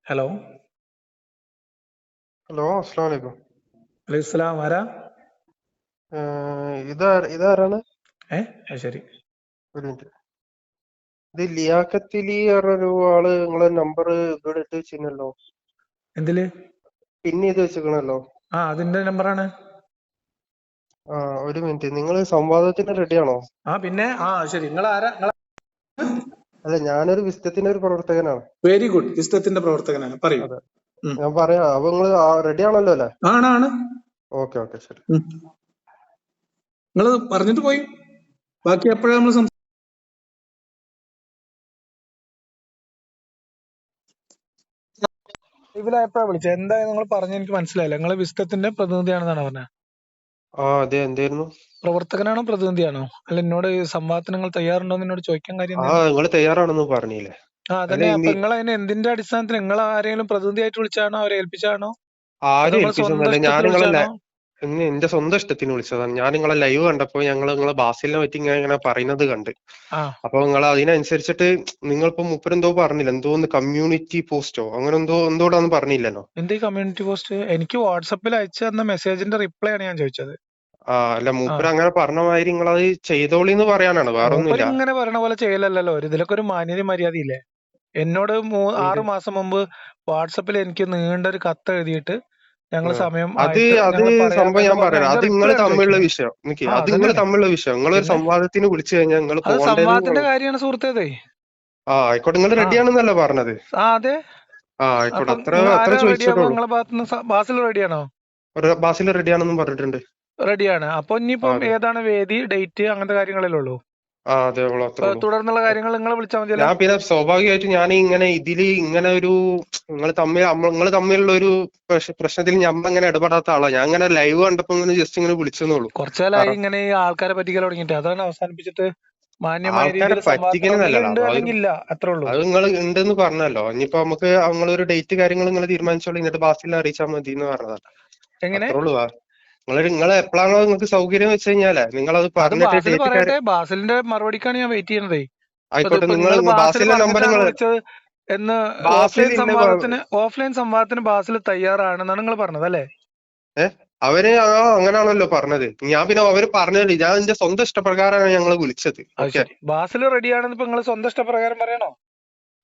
Hello. Hello, അസ്സലാമു അലൈക്കും. അലൈഹിസ്സലാം. ആരാ? ഇതാരാണ്? ശരി. ഒരു മിനിറ്റ്. ഇത് ലിയാഖത്തലി പറഞ്ഞൊരു ആള് നിങ്ങളെ നമ്പർ ഇവിടെ ഇട്ട് വെച്ചിരുന്നല്ലോ, എന്തില്? പിന്നെ ചെയ്ത് വെച്ചിക്കണല്ലോ. അതിന്റെ നമ്പറാണ്. ഒരു മിനിറ്റ്, നിങ്ങൾ സംവാദത്തിന് റെഡിയാണോ? പിന്നെ ശരി. നിങ്ങൾ ആരാ? അല്ല, ഞാനൊരു വിസ്തത്തിന്റെ ഒരു പ്രവർത്തകനാണ്. Very good. ഇഷ്ടത്തിന്റെ പ്രവർത്തകനാണ്. പറയൂ. അതെ, ഞാൻ പറയാം. അപ്പൊ നിങ്ങൾ റെഡി ആണല്ലോ അല്ലേ? ആണ്. ഓക്കെ ഓക്കെ, ശരി. നിങ്ങൾ പറഞ്ഞിട്ട് പോയി. ബാക്കി എപ്പോഴാ നമ്മൾ എപ്പോഴാ വിളിച്ചത്? എന്തായാലും നിങ്ങൾ പറഞ്ഞ എനിക്ക് മനസ്സിലായില്ല. നിങ്ങൾ വിസ്തത്തിന്റെ പ്രതിനിധിയാണെന്നാണ് പറഞ്ഞത്. അതെ. എന്തായിരുന്നു? പ്രവർത്തകനാണോ പ്രതിനിധിയാണോ? അല്ല, എന്നോട് സംവാദത്തിന് നിങ്ങൾ തയ്യാറുണ്ടോ എന്ന് എന്നോട് ചോദിക്കാൻ കാര്യം? നിങ്ങൾ തയ്യാറാണെന്ന് പറഞ്ഞില്ലേ? അതന്നെ. അപ്പൊ നിങ്ങൾ അതിന് എന്തിന്റെ അടിസ്ഥാനത്തിൽ? നിങ്ങൾ ആരെങ്കിലും പ്രതിനിധിയായിട്ട് വിളിച്ചാണോ? അവരെ ഏൽപ്പിച്ചാണോ? ആരും ഏൽപ്പിച്ചൊന്നുമല്ല. ഞാൻ നിങ്ങളെ എന്റെ സ്വന്തം ഇഷ്ടത്തിന് വിളിച്ചതാണ്. ഞാൻ നിങ്ങളെ ലൈവ് കണ്ടപ്പോ നിങ്ങളെ ബാസിലിനെ പറ്റി ഇങ്ങനെ പറയുന്നത് കണ്ട്. അപ്പൊ നിങ്ങൾ അതിനനുസരിച്ചിട്ട് നിങ്ങളിപ്പോ മൂപ്പരെന്തോ പറഞ്ഞില്ല, എന്തോന്ന് കമ്മ്യൂണിറ്റി പോസ്റ്റോ അങ്ങനെ എന്തോടാന്ന് പറഞ്ഞില്ലല്ലോ. എന്ത് കമ്മ്യൂണിറ്റി പോസ്റ്റ്? എനിക്ക് വാട്സപ്പിൽ അയച്ചു തന്ന മെസ്സേജിന്റെ റിപ്ലൈ ആണ് ഞാൻ ചോദിച്ചത്. അല്ല, മൂപ്പര് അങ്ങനെ പറഞ്ഞ മാതിരി നിങ്ങളത് ചെയ്തോളിന്ന് പറയാനാണ്, വേറെ ഒന്നുമില്ല. ഇങ്ങനെ പറയണ പോലെ ചെയ്യലല്ലോ. ഇതിലൊക്കെ ഒരു മാന്യത മര്യാദ ഇല്ലേ? എന്നോട് 6 മാസം മുമ്പ് വാട്സപ്പിൽ എനിക്ക് നീണ്ട ഒരു കത്ത് എഴുതിയിട്ട് ഞങ്ങൾ സമയം അത് സംഭവം ഞാൻ പറയാം. അത് നിങ്ങൾ തമ്മിലുള്ള വിഷയം. അത് നിങ്ങൾ തമ്മിലുള്ള വിഷയം. നിങ്ങളൊരു സംവാദത്തിന് വിളിച്ചു കഴിഞ്ഞാൽ നിങ്ങൾ സംവാദത്തിന്റെ കാര്യമാണ് സുഹൃത്തേതേ. ആയിക്കോട്ടെ. നിങ്ങൾ റെഡിയാണെന്നല്ല പറഞ്ഞത്? അതെ. ആയിക്കോട്ടെ. അത്ര ചോദിച്ചിട്ടുള്ളൂ. ബാസിൽ റെഡിയാണോ? ബാസിൽ റെഡിയാണെന്നും പറഞ്ഞിട്ടുണ്ട്. റെഡിയാണ്. അപ്പൊ ഇനിയിപ്പം ഏതാണ് വേദി, ഡേറ്റ്, അങ്ങനത്തെ കാര്യങ്ങളല്ലേ ഉള്ളൂ. അതെ, തുടർന്നുള്ള കാര്യങ്ങൾ നിങ്ങൾ വിളിച്ചാൽ മതിയല്ലോ. ഞാൻ പിന്നെ സ്വാഭാവികമായിട്ടും ഞാൻ ഇങ്ങനെ ഒരു നിങ്ങൾ തമ്മിലുള്ള ഒരു പ്രശ്നത്തിൽ ഞാൻ അങ്ങനെ ഇടപെടാത്ത ആളാ. ഞാൻ ഇങ്ങനെ ലൈവ് കണ്ടപ്പോ ജസ്റ്റ് ഇങ്ങനെ വിളിച്ചെന്നുള്ളൂ. കുറച്ചാലായി ഇങ്ങനെ ഈ ആൾക്കാരെ പറ്റിക്കൽ തുടങ്ങിയിട്ട്. അതാണ് അവസാനിപ്പിച്ചിട്ട് ആൾക്കാരെ പറ്റിക്കണമെന്നല്ലോ, അത് നിങ്ങൾ ഉണ്ടെന്ന് പറഞ്ഞല്ലോ. ഇനിയിപ്പോ നമുക്ക് നിങ്ങളൊരു ഡേറ്റ് കാര്യങ്ങൾ നിങ്ങൾ തീരുമാനിച്ചോളൂ, എന്നിട്ട് ബാസിൽ അറിയിച്ചാൽ മതി എന്ന് പറഞ്ഞതാണ്. അത്രേ ഉള്ളൂ. നിങ്ങൾ എപ്പോഴാണോ നിങ്ങൾക്ക് സൗകര്യം വെച്ച് കഴിഞ്ഞാലേ നിങ്ങളത് പറഞ്ഞിട്ട് ബാസിലിന്റെ മറുപടിക്കാണ് ഞാൻ വെയിറ്റ് ചെയ്യുന്നത്. ആയിക്കോട്ടെ. നിങ്ങൾ ബാസിലിന്റെ നമ്പർ എന്ന് ഓഫ്ലൈൻ സംവാദത്തിന് ബാസിൽ തയ്യാറാണെന്നാണ് നിങ്ങൾ പറഞ്ഞത് അല്ലേ? അവര് അങ്ങനെയാണല്ലോ പറഞ്ഞത്. ഞാൻ പിന്നെ അവര് പറഞ്ഞത് ഞാൻ എന്റെ സ്വന്തം ഇഷ്ടപ്രകാരമാണ് ഞങ്ങൾ വിളിച്ചത്. ബാസിൽ റെഡിയാണെന്ന് ഇപ്പൊ നിങ്ങൾ സ്വന്തം ഇഷ്ടപ്രകാരം പറയണോ?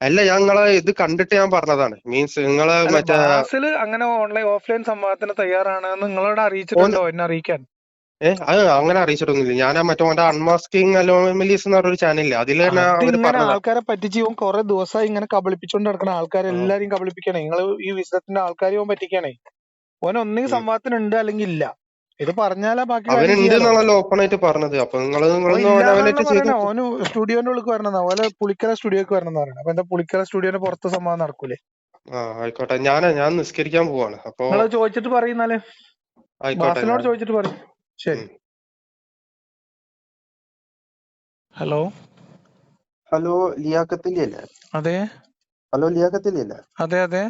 അല്ല, ഞങ്ങളെ ഇത് കണ്ടിട്ട് ഞാൻ പറഞ്ഞതാണ്. മീൻസ് നിങ്ങളെ ബാസിൽ അങ്ങനെ ഓഫ്ലൈൻ സംവാദത്തിന് തയ്യാറാണെന്ന് നിങ്ങളോട് അറിയിച്ചിട്ടുണ്ടോ? എന്നെ അറിയിക്കാൻ അത് അങ്ങനെ അറിയിച്ചിട്ടൊന്നുമില്ല. ഞാൻ മറ്റേ അൺമാസ്കിങ് അനോമലീസ് എന്ന് പറഞ്ഞൊരു ചാനലില്ല, അതിൽ തന്നെ ആൾക്കാരെ പറ്റിച്ച് കുറെ ദിവസമായി ഇങ്ങനെ കബളിപ്പിച്ചോണ്ട് നടക്കുന്ന ആൾക്കാരെ എല്ലാരെയും കബളിപ്പിക്കണേ. നിങ്ങൾ ഈ വിശ്വത്തിന്റെ ആൾക്കാരെയും പറ്റിക്കണേ. ഒന്നെങ്കിൽ സംവാദത്തിന് ഉണ്ട് അല്ലെങ്കിൽ ഇല്ല. ഇത് പറഞ്ഞാലാ ബാക്കി ഓപ്പൺ ആയിട്ട് പറഞ്ഞത്. അപ്പൊ ഓന് സ്റ്റുഡിയോന്റെ ഉള്ളിൽ വരണം, അതുപോലെ പുളിക്കല സ്റ്റുഡിയോക്ക് വരണം എന്ന് പറയണം. അപ്പൊ എന്താ പുളിക്കല സ്റ്റുഡിയോന്റെ പുറത്ത് സംവാദം നടക്കൂലേ? ആയിക്കോട്ടെ. ഞാൻ നിസ്കരിക്കാൻ പോവാണ്. അപ്പൊ ചോദിച്ചിട്ട് പറയുന്നാലേ, ബാസിനോട് ചോദിച്ചിട്ട് പറയും. ശരി. ഹലോ. ലിയാഖത്തലി അല്ലേ? അതെ. ഹലോ, ലിയാഖത്തലി അല്ലേ? അതെ.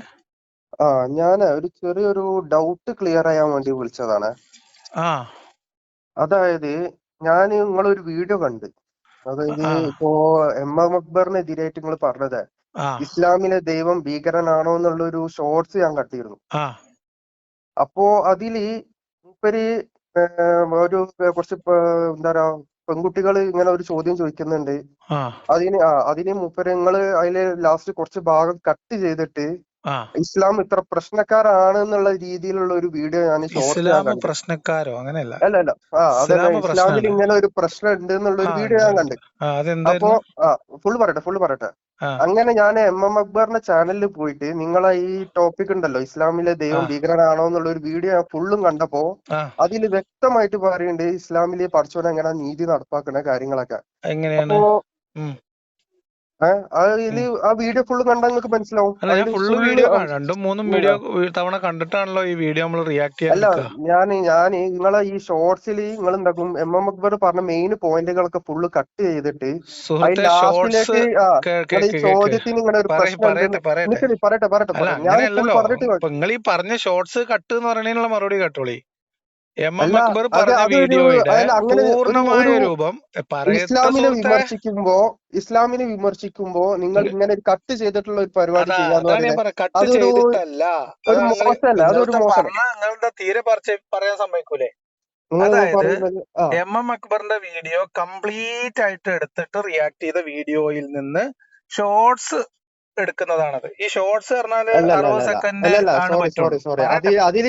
ഞാൻ ഒരു ചെറിയൊരു ഡൗട്ട് ക്ലിയർ ചെയ്യാൻ വേണ്ടി വിളിച്ചതാണ്. അതായത് ഞാൻ നിങ്ങളൊരു വീഡിയോ കണ്ട്. അതായത് ഇപ്പോ അക്ബറിനെതിരായിട്ട് നിങ്ങൾ പറഞ്ഞത് ഇസ്ലാമിലെ ദൈവം ഭീകരനാണോ എന്നുള്ള ഒരു ഷോർട്സ് ഞാൻ കണ്ടിരുന്നു. അപ്പോ അതില് മൂപ്പര് ഒരു കുറച്ച് എന്താ പറയാ പെൺകുട്ടികൾ ഇങ്ങനെ ഒരു ചോദ്യം ചോദിക്കുന്നുണ്ട്. അതിന് മൂപ്പരങ്ങള് അതില് ലാസ്റ്റ് കുറച്ച് ഭാഗം കട്ട് ചെയ്തിട്ട് ഇസ്ലാം ഇത്ര പ്രശ്നക്കാരാണ് എന്നുള്ള രീതിയിലുള്ള ഒരു വീഡിയോ ഞാൻ പ്രശ്നക്കാരോ അങ്ങനെയല്ല. അല്ല അതന്നെ, ഇസ്ലാമിൽ ഇങ്ങനെ ഒരു പ്രശ്നം ഉണ്ട് എന്നുള്ള ഒരു വീഡിയോ ഞാൻ കണ്ട്. അപ്പോ ഫുള്ള് പറയട്ടെ. അങ്ങനെ ഞാൻ അക്ബറിന്റെ ചാനലിൽ പോയിട്ട് നിങ്ങളെ ഈ ടോപ്പിക് ഉണ്ടല്ലോ, ഇസ്ലാമിലെ ദൈവം ഭീകരനാണോ എന്നുള്ള ഒരു വീഡിയോ ഞാൻ ഫുള്ളും കണ്ടപ്പോ അതിൽ വ്യക്തമായിട്ട് പറയുന്നുണ്ട് ഇസ്ലാമിലെ പഠിച്ചോനെ എങ്ങനെ നീതി നടപ്പാക്കുന്ന കാര്യങ്ങളൊക്കെ. അപ്പോ ആ വീഡിയോ ഫുള്ള് കണ്ടാൽ നിങ്ങൾക്ക് മനസ്സിലാവും. രണ്ടും മൂന്നും വീഡിയോ തവണ കണ്ടിട്ടാണല്ലോ ഈ വീഡിയോ നമ്മൾ റിയാക്ട് ചെയ്യാൻ. അല്ല, ഞാൻ നിങ്ങളെ ഈ ഷോർട്സിൽ നിങ്ങൾ എന്താക്കും അക്ബർ പറഞ്ഞ മെയിൻ പോയിന്റുകളൊക്കെ ഫുള്ള് കട്ട് ചെയ്തിട്ട് ലാസ്റ്റിലേക്ക് ഈ ചോദ്യത്തിന് ഇങ്ങനെ ഒരു പ്രശ്നം പറയട്ടെ. നിങ്ങൾ ഈ പറഞ്ഞ ഷോർട്സ് കട്ട് എന്ന് പറയണതിനുള്ള മറുപടി കേട്ടോളി. എം എം അക്ബർ പറഞ്ഞ വീഡിയോയുടെ പൂർണ്ണമായ രൂപം ഇസ്ലാമിനെ വിമർശിക്കുമ്പോ നിങ്ങൾ ഇങ്ങനെ കട്ട് ചെയ്തിട്ടുള്ള ഒരു പരിപാടി ചെയ്യാന്ന് പറയുന്നത് അതൊരു മോശമല്ല, അതൊരു മോശമല്ല. തീരെ പറയാൻ സമ്മതിക്കൂലേ? അതായത് എം എം അക്ബറിന്റെ വീഡിയോ കംപ്ലീറ്റ് ആയിട്ട് എടുത്തിട്ട് റിയാക്ട് ചെയ്ത വീഡിയോയിൽ നിന്ന് ഷോർട്സ് എടുക്കുന്നതാണത്. ഈ ഷോർട്സ് പറഞ്ഞാല് 60 സെക്കൻഡ് അതിൽ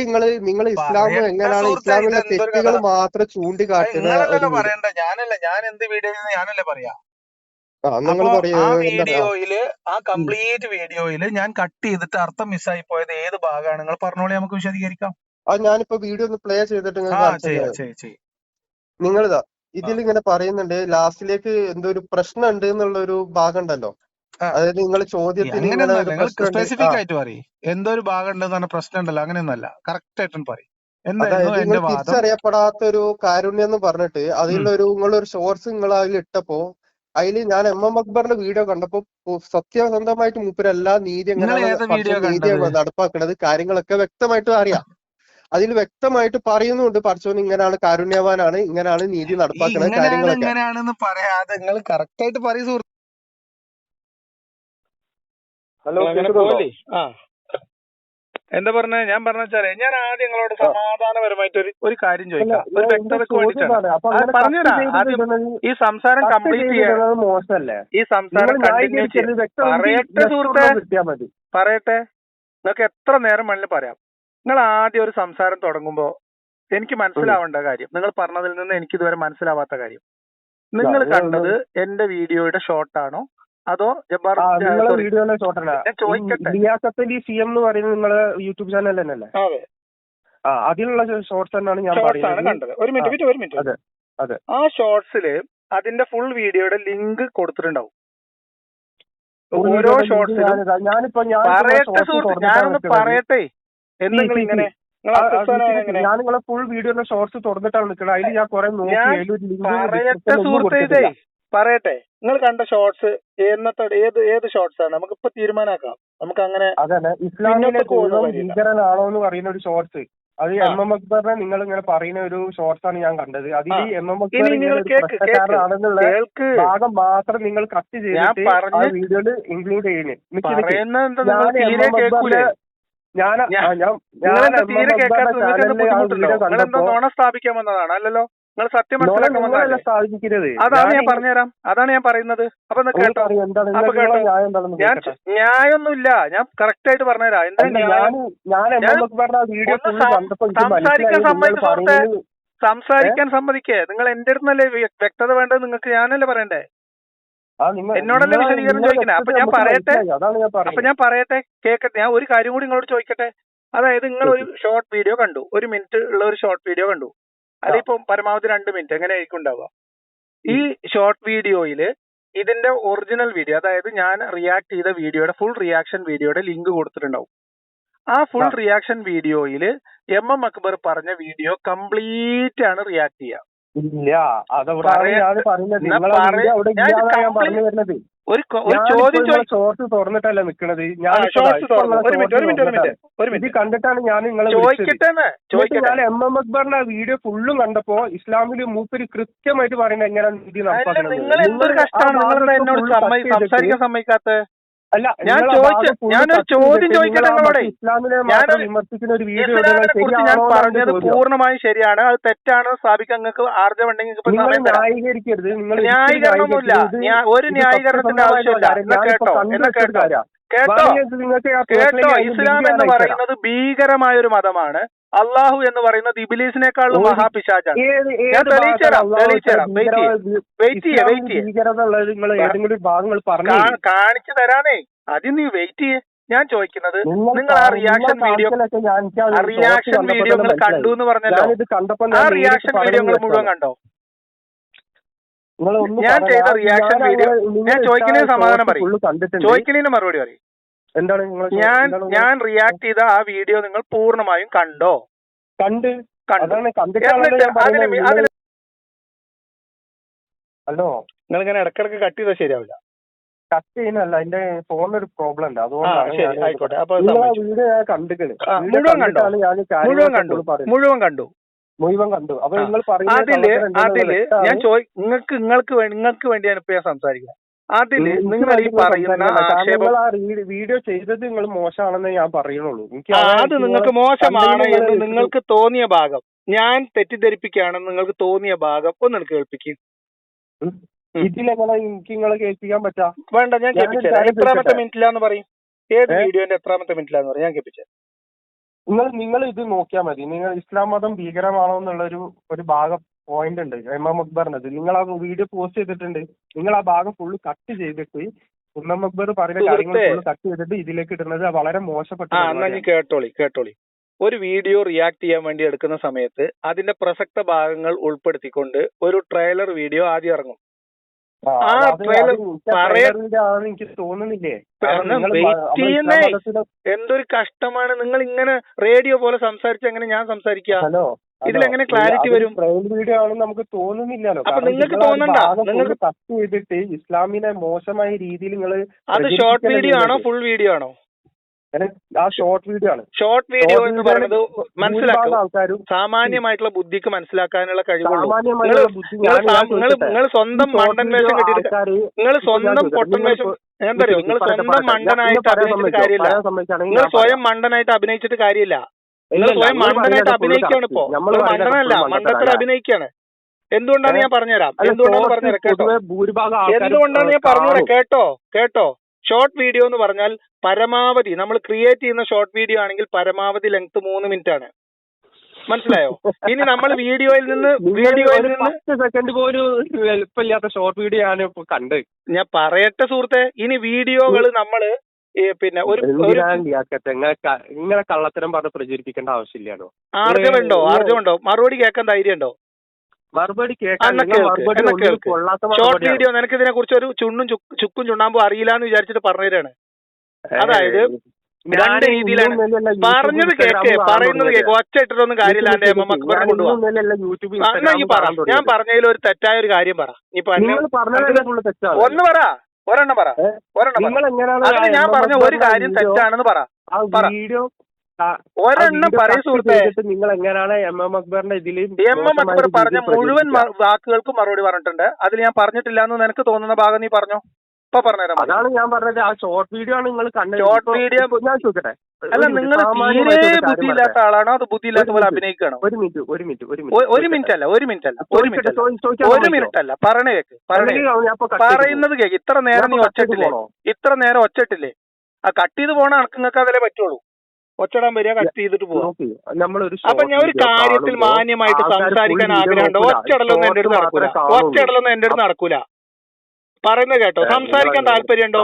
നിങ്ങൾ ഇസ്ലാം എങ്ങനെയാണ് ഇസ്ലാമിലെ തെറ്റുകൾ മാത്രം ചൂണ്ടിക്കാട്ടുന്നത് പറയണ്ട. ഞാൻ എന്ത് വീഡിയോ ഞാനല്ലേ പറയാ. ആ വീഡിയോയില് ആ കംപ്ലീറ്റ് വീഡിയോയില് ഞാൻ കട്ട് ചെയ്തിട്ട് അർത്ഥം മിസ്സായി പോയത് ഏത് ഭാഗമാണ് നിങ്ങൾ പറഞ്ഞോളി, നമുക്ക് വിശദീകരിക്കാം. ഞാനിപ്പോ വീഡിയോ ഒന്ന് പ്ലേ ചെയ്തിട്ട് നിങ്ങളിതാ ഇതിൽ ഇങ്ങനെ പറയുന്നുണ്ട്, ലാസ്റ്റിലേക്ക് എന്തോ ഒരു പ്രശ്നം ഉണ്ട് എന്നുള്ള ഒരു ഭാഗം ഉണ്ടല്ലോ. അതായത് നിങ്ങൾ ചോദ്യത്തിന് സ്പെസിഫിക് ആയിട്ട് പറയും എന്തോ ഒരു ഭാഗം ഉണ്ടെന്ന് പ്രശ്നം ഉണ്ടല്ലോ, അങ്ങനെയൊന്നല്ല, കറക്റ്റ് ആയിട്ടും പറയും. നിങ്ങൾ തിരിച്ചറിയപ്പെടാത്ത ഒരു കാരുണ്യം എന്ന് പറഞ്ഞിട്ട് അതിലൊരു നിങ്ങളൊരു ഷോർട്സ് നിങ്ങൾ അതിൽ ഇട്ടപ്പോ അതിൽ ഞാൻ എം എം അക്ബറിന്റെ വീഡിയോ കണ്ടപ്പോ സത്യസന്ധമായിട്ട് മൂപ്പരെല്ലാ നീതി എങ്ങനെയാണ് നടപ്പാക്കുന്നത് കാര്യങ്ങളൊക്കെ വ്യക്തമായിട്ട് അറിയാം. അതിൽ വ്യക്തമായിട്ട് പറയുന്നുണ്ട് പടച്ചോൻ ഇങ്ങനെയാണ്, കാരുണ്യവാനാണ്, ഇങ്ങനെയാണ് നീതി നടപ്പാക്കുന്നത് കാര്യങ്ങളൊക്കെ. ഹലോ, എന്താ പറഞ്ഞ? ഞാൻ പറഞ്ഞാലേ ഞാൻ ആദ്യം നിങ്ങളോട് സമാധാനപരമായിട്ട് ഒരു കാര്യം ചോദിക്കാം, ഒരു വ്യക്തതക്ക് വേണ്ടിയിട്ടാണ്. പറഞ്ഞുതരാം. ഈ സംസാരം കംപ്ലീറ്റ് ചെയ്യാൻ മോശമല്ലേ? ഈ സംസാരം പറയട്ടെ സുഹൃത്തെ, പറയട്ടെ. നിങ്ങൾക്ക് എത്ര നേരം വേണമെങ്കിലും പറയാം. നിങ്ങൾ ആദ്യം ഒരു സംസാരം തുടങ്ങുമ്പോ എനിക്ക് മനസ്സിലാവേണ്ട കാര്യം, നിങ്ങൾ പറഞ്ഞതിൽ നിന്ന് എനിക്ക് ഇതുവരെ മനസ്സിലാവാത്ത കാര്യം, നിങ്ങൾ കണ്ടത് എന്റെ വീഡിയോയുടെ ഷോർട്ടാണോ അതോ ജബ്ബാർ വീഡിയോയിലെ ഷോർട്ടല്ല? നിങ്ങളെ യൂട്യൂബ് ചാനൽ തന്നെയല്ലേ? അതിലുള്ള ഷോർട്സ് തന്നെയാണ് ഞാൻ കണ്ടത്. ഒരു മിനിറ്റ്. അതെ. ആ ഷോർട്സില് അതിന്റെ ഫുൾ വീഡിയോയുടെ ലിങ്ക് കൊടുത്തിട്ടുണ്ടാവും. ഓരോ ഷോർട്സിലും ഞാനൊന്ന് പറയട്ടെ. എന്തെങ്കിലും ഇങ്ങനെ ഞാൻ നിങ്ങളെ ഫുൾ വീഡിയോയുടെ ഷോർട്സ് തുറന്നിട്ടാണ് നിൽക്കുന്നത്. അതിൽ ഞാൻ കുറെ പറയട്ടെ. നിങ്ങൾ കണ്ട ഷോർട്സ് ഏത് ഷോർട്സ് ആണ്? നമുക്കിപ്പോ തീരുമാനാക്കാം. നമുക്ക് അങ്ങനെ അതന്നെ ഇസ്ലാമിലെ ഭീകരനാണോ എന്ന് പറയുന്ന ഒരു ഷോർട്സ്, അത് എം എം അക്ബറിനെ നിങ്ങൾ ഇങ്ങനെ പറയുന്ന ഒരു ഷോർട്സ് ആണ് ഞാൻ കണ്ടത്. അതിൽ എം എം അക്ബർ ഭാഗം മാത്രം നിങ്ങൾ കട്ട് ചെയ്തിട്ട് ആ വീഡിയോയിൽ ഇൻക്ലൂഡ് ചെയ്യുന്നത്. സ്ഥാപിക്കാൻ വന്നതാണ് അല്ലല്ലോ, നിങ്ങൾ സത്യം മനസ്സിലാക്കാൻ. അതാണ് ഞാൻ പറഞ്ഞുതരാം, അതാണ് ഞാൻ പറയുന്നത്. അപ്പൊ കേട്ടോ, ന്യായൊന്നുമില്ല, ഞാൻ കറക്റ്റ് ആയിട്ട് പറഞ്ഞുതരാം. സംസാരിക്കാൻ സമ്മതിക്കേ. നിങ്ങൾ എന്റെ അടുത്തല്ലേ വ്യക്തത വേണ്ടത്? നിങ്ങൾക്ക് ഞാനല്ലേ പറയണ്ടേ? എന്നോടല്ലേ വിശദീകരണം ചോദിക്കണേ? അപ്പൊ ഞാൻ പറയട്ടെ, കേക്കട്ടെ. ഞാൻ ഒരു കാര്യം കൂടി നിങ്ങളോട് ചോദിക്കട്ടെ. അതായത് നിങ്ങൾ ഒരു ഷോർട്ട് വീഡിയോ കണ്ടു, 1 മിനിറ്റ് ഉള്ള ഒരു ഷോർട്ട് വീഡിയോ കണ്ടു. അതിപ്പോ പരമാവധി 2 മിനിറ്റ് എങ്ങനെ ആയിരിക്കും ഉണ്ടാവുക? ഈ ഷോർട്ട് വീഡിയോയില് ഇതിന്റെ ഒറിജിനൽ വീഡിയോ, അതായത് ഞാൻ റിയാക്ട് ചെയ്ത വീഡിയോയുടെ ഫുൾ റിയാക്ഷൻ വീഡിയോയുടെ ലിങ്ക് കൊടുത്തിട്ടുണ്ടാവും. ആ ഫുൾ റിയാക്ഷൻ വീഡിയോയില് എം എം അക്ബർ പറഞ്ഞ വീഡിയോ കംപ്ലീറ്റ് ആണ് റിയാക്ട് ചെയ്യുക. തുറന്നിട്ടല്ല നിക്കണത്. കണ്ടിട്ടാണ് ഞാൻ നിങ്ങളെ ഞാൻ എം എം അക്ബറിന്റെ വീഡിയോ ഫുള്ളും കണ്ടപ്പോ ഇസ്ലാമില് മൂപ്പര് കൃത്യമായിട്ട് പറയുന്നത് എങ്ങനെയാണ് നീതി നടപ്പാക്കുന്നത്. അല്ല, ഞാനൊരു ചോദ്യം ചോദിക്കട്ടെ നിങ്ങളോട്. വിമർശിക്കുന്ന ഒരു വീഡിയോ ഞാൻ പറഞ്ഞത് പൂർണ്ണമായും ശരിയാണ്, അത് തെറ്റാണെന്ന് സ്ഥാപിക്കാൻ നിങ്ങൾക്ക് ആർജവുണ്ടെങ്കിൽ ന്യായീകരിക്കരുത്. ന്യായീകരണമൊന്നുമില്ല, ഒരു ന്യായീകരണത്തിന്റെ ആവശ്യമില്ല. കേട്ടോ, ഇസ്ലാം എന്ന് പറയുന്നത് ഭീകരമായ ഒരു മതമാണ്. അള്ളാഹു എന്ന് പറയുന്നത് ഇബ്ലീസിനേക്കാളും മഹാപിശാചാണ്. ഞാൻ തെളിയിച്ചുതരാം. കാണിച്ചു തരാനേ, അത് നീ വെയിറ്റ് ചെയ്യേ. ഞാൻ ചോദിക്കുന്നത്, നിങ്ങൾ ആ റിയാക്ഷൻ വീഡിയോ നിങ്ങൾ കണ്ടു എന്ന് പറഞ്ഞല്ലോ, ആ റിയാക്ഷൻ വീഡിയോ നിങ്ങൾ മുഴുവൻ കണ്ടോ? ഞാൻ ചെയ്ത റിയാക്ഷൻ വീഡിയോ, ഞാൻ ചോദിക്കുന്നതിന് സമാധാനം പറയും, ചോദിക്കുന്നതിന് മറുപടി പറയും. ഞാൻ റിയാക്ട് ചെയ്ത ആ വീഡിയോ നിങ്ങൾ പൂർണ്ണമായും കണ്ടോ? ഹലോ, നിങ്ങൾ ഇങ്ങനെ ഇടക്കിടക്ക് കട്ട് ചെയ്താൽ ശരിയാവില്ല. കട്ട് ചെയ്യുന്നല്ല, എന്റെ ഫോണിനൊരു പ്രോബ്ലം ഉണ്ട്, അതുകൊണ്ടാണ്. ആയിക്കോട്ടെ. അപ്പൊ വീഡിയോ ഞാൻ കണ്ടിട്ടുണ്ട്, മുഴുവൻ കണ്ടു. മുഴുവൻ കണ്ടു. അപ്പൊ നിങ്ങൾ അതില് ഞാൻ നിങ്ങൾക്ക് വേണ്ടിയാണ് ഇപ്പൊ ഞാൻ സംസാരിക്കുന്നത്. അതില് നിങ്ങൾ ഈ പറയുന്ന വീഡിയോ ചെയ്തത് നിങ്ങൾ മോശമാണെന്ന് ഞാൻ പറയുന്നുള്ളൂ. അത് നിങ്ങൾക്ക് മോശമാണ് എന്ന് നിങ്ങൾക്ക് തോന്നിയ ഭാഗം, ഞാൻ തെറ്റിദ്ധരിപ്പിക്കുകയാണെന്ന് നിങ്ങൾക്ക് തോന്നിയ ഭാഗം ഒന്ന് കേൾപ്പിക്കും. ഇതിലെങ്ങനെ എനിക്ക് നിങ്ങളെ കേൾപ്പിക്കാൻ പറ്റാ? വേണ്ട, ഞാൻ കേൾപ്പിച്ചത് എത്രാമത്തെ മിനിറ്റിലാന്ന് പറയും. ഏത് വീഡിയോന്റെ എത്രാമത്തെ മിനിറ്റിലാന്ന് പറയും, ഞാൻ കേൾപ്പിച്ചത്. നിങ്ങൾ ഇത് നോക്കിയാൽ മതി. നിങ്ങൾ ഇസ്ലാം മതം ഭീകരമാണോ എന്നുള്ള ഒരു ഭാഗം പോയിന്റ് ഉണ്ട് ഇമാം അക്ബറിനത്. നിങ്ങൾ ആ വീഡിയോ പോസ്റ്റ് ചെയ്തിട്ടുണ്ട്. നിങ്ങൾ ആ ഭാഗം ഫുള്ള് കട്ട് ചെയ്തിട്ട് ഇമാം അക്ബർ പറയുന്ന കാര്യങ്ങൾ ഫുള്ള് കട്ട് ചെയ്തിട്ട് ഇതിലേക്ക് ഇടുന്നത് വളരെ മോശപ്പെട്ട. കേട്ടോളി. ഒരു വീഡിയോ റിയാക്ട് ചെയ്യാൻ വേണ്ടി എടുക്കുന്ന സമയത്ത് അതിന്റെ പ്രസക്ത ഭാഗങ്ങൾ ഉൾപ്പെടുത്തിക്കൊണ്ട് ഒരു ട്രെയിലർ വീഡിയോ ആദ്യം ഇറങ്ങും. ആ ട്രെയിലർ എനിക്ക് തോന്നുന്നില്ലേ? എന്തൊരു കഷ്ടമാണ് നിങ്ങൾ ഇങ്ങനെ റേഡിയോ പോലെ സംസാരിച്ച് എങ്ങനെ ഞാൻ സംസാരിക്കാം? ഇതിലെങ്ങനെ ക്ലാരിറ്റി വരും? വീഡിയോ ആണെന്ന് നമുക്ക് തോന്നുന്നില്ലല്ലോ. അപ്പൊ നിങ്ങൾക്ക് തോന്നണ്ട. നിങ്ങൾക്ക് കട്ട് ചെയ്തിട്ട് ഇസ്ലാമിനെ മോശമായ രീതിയിൽ നിങ്ങൾ അത് ഷോർട്ട് വീഡിയോ ആണോ ഫുൾ വീഡിയോ ആണോ? ആ ഷോർട്ട് വീഡിയോ ആണ്. ഷോർട്ട് വീഡിയോ എന്ന് പറയുന്നത് മനസ്സിലാക്കും, സാമാന്യമായിട്ടുള്ള ബുദ്ധിക്ക് മനസ്സിലാക്കാനുള്ള കഴിവുള്ളൂ. നിങ്ങൾ സ്വന്തം മണ്ടൻ വേഷം കെട്ടിയിട്ട് നിങ്ങൾ സ്വന്തം പൊട്ടൻ വേഷം എന്താ പറയുക, നിങ്ങൾ സ്വന്തം മണ്ടനായിട്ട് അഭിനയിച്ചിട്ട് കാര്യമില്ല. നിങ്ങൾ സ്വയം മണ്ടനായിട്ട് അഭിനയിച്ചിട്ട് കാര്യമില്ല. നിങ്ങൾ സ്വയം മണ്ടനായിട്ട് അഭിനയിക്കാണ്. ഇപ്പോ മണ്ടനല്ല, മണ്ടത്തിൽ അഭിനയിക്കാണ്. എന്തുകൊണ്ടാണ് ഞാൻ പറഞ്ഞുതരാം. എന്തുകൊണ്ടാണ് പറഞ്ഞുതരാം കേട്ടോ. എന്തുകൊണ്ടാണ് ഞാൻ പറഞ്ഞുതരാം കേട്ടോ. ഷോർട്ട് വീഡിയോ എന്ന് പറഞ്ഞാൽ പരമാവധി നമ്മൾ ക്രിയേറ്റ് ചെയ്യുന്ന ഷോർട്ട് വീഡിയോ ആണെങ്കിൽ പരമാവധി ലെങ്ത് 3 മിനിറ്റ് ആണ്. മനസ്സിലായോ? ഇനി നമ്മൾ വീഡിയോയിൽ നിന്ന് 10 സെക്കൻഡ് പോലും എളുപ്പമില്ലാത്ത ഷോർട്ട് വീഡിയോ ആണ് ഇപ്പൊ കണ്ട്. ഞാൻ പറയട്ടെ സുഹൃത്തെ, ഇനി വീഡിയോകൾ നമ്മള് പിന്നെ ഇങ്ങനെ കള്ളത്തരം പറഞ്ഞ് പ്രചരിപ്പിക്കേണ്ട ആവശ്യമില്ലല്ലോ. ആർജവുണ്ടോ? മറുപടി കേൾക്കാൻ ധൈര്യമുണ്ടോ? മറുപടി ഷോർട്ട് വീഡിയോ നിനക്ക് ഇതിനെ കുറിച്ച് ഒരു ചുക്കും ചുണ്ണാമ്പും അറിയില്ല എന്ന് വിചാരിച്ചിട്ട് പറഞ്ഞുതരാണ്. അതായത് രണ്ട് രീതിയിലാണ് പറയുന്നത് കേക്ക് ഒറ്റ ഇട്ടിട്ടൊന്നും കാര്യമില്ലാണ്ട് എം എം അക്ബറിനെ കൊണ്ടുപോകാം. ഞാൻ പറഞ്ഞതിൽ ഒരു തെറ്റായ ഒരു കാര്യം പറ. ഒന്ന് പറ, ഒരെണ്ണം പറ. അതിന് ഞാൻ പറഞ്ഞ ഒരു കാര്യം തെറ്റാണെന്ന് പറ. ഒരെണ്ണം പറയും സുഹൃത്തെ. നിങ്ങൾ എങ്ങനെയാണ് എം എം അക്ബറിന്റെ ഇതിൽ എം എം അക്ബർ പറഞ്ഞ മുഴുവൻ വാക്കുകൾക്കും മറുപടി പറഞ്ഞിട്ടുണ്ട്. അതിൽ ഞാൻ പറഞ്ഞിട്ടില്ല എന്ന് നിനക്ക് തോന്നുന്ന ഭാഗം നീ പറഞ്ഞോ. ഇപ്പൊ പറഞ്ഞുതരാം. അതാണ് ഞാൻ പറഞ്ഞത്. ആ ഷോർട്ട് വീഡിയോ ആണ് നിങ്ങൾ കണ്ടത്. ഷോർട്ട് വീഡിയോ ഞാൻ ചോദിക്കട്ടെ, അല്ല നിങ്ങൾ തീരെ ബുദ്ധിയില്ലാത്ത ആളാണോ അത് ബുദ്ധിയില്ലാത്ത പോലെ അഭിനയിക്കണോ? ഒരു മിനിറ്റ് അല്ല പറയണ കേക്ക്. പറയുന്നത് കേക്ക്. ഇത്ര നേരം നീ ഒച്ചിട്ടില്ലേ? ആ കട്ട് ചെയ്ത് പോണ നിങ്ങൾക്ക് അതിലേ പറ്റുള്ളൂ. ഒച്ചടാൻ വരിക, കട്ട് ചെയ്തിട്ട് പോവാം. അപ്പൊ ഞാൻ ഒരു കാര്യത്തിൽ മാന്യമായിട്ട് സംസാരിക്കാൻ ആഗ്രഹമുണ്ട്. ഒച്ചടലൊന്നും എന്റെ അടുത്ത് നടക്കൂല. പറയുന്നത് കേട്ടോ. സംസാരിക്കാൻ താല്പര്യമുണ്ടോ?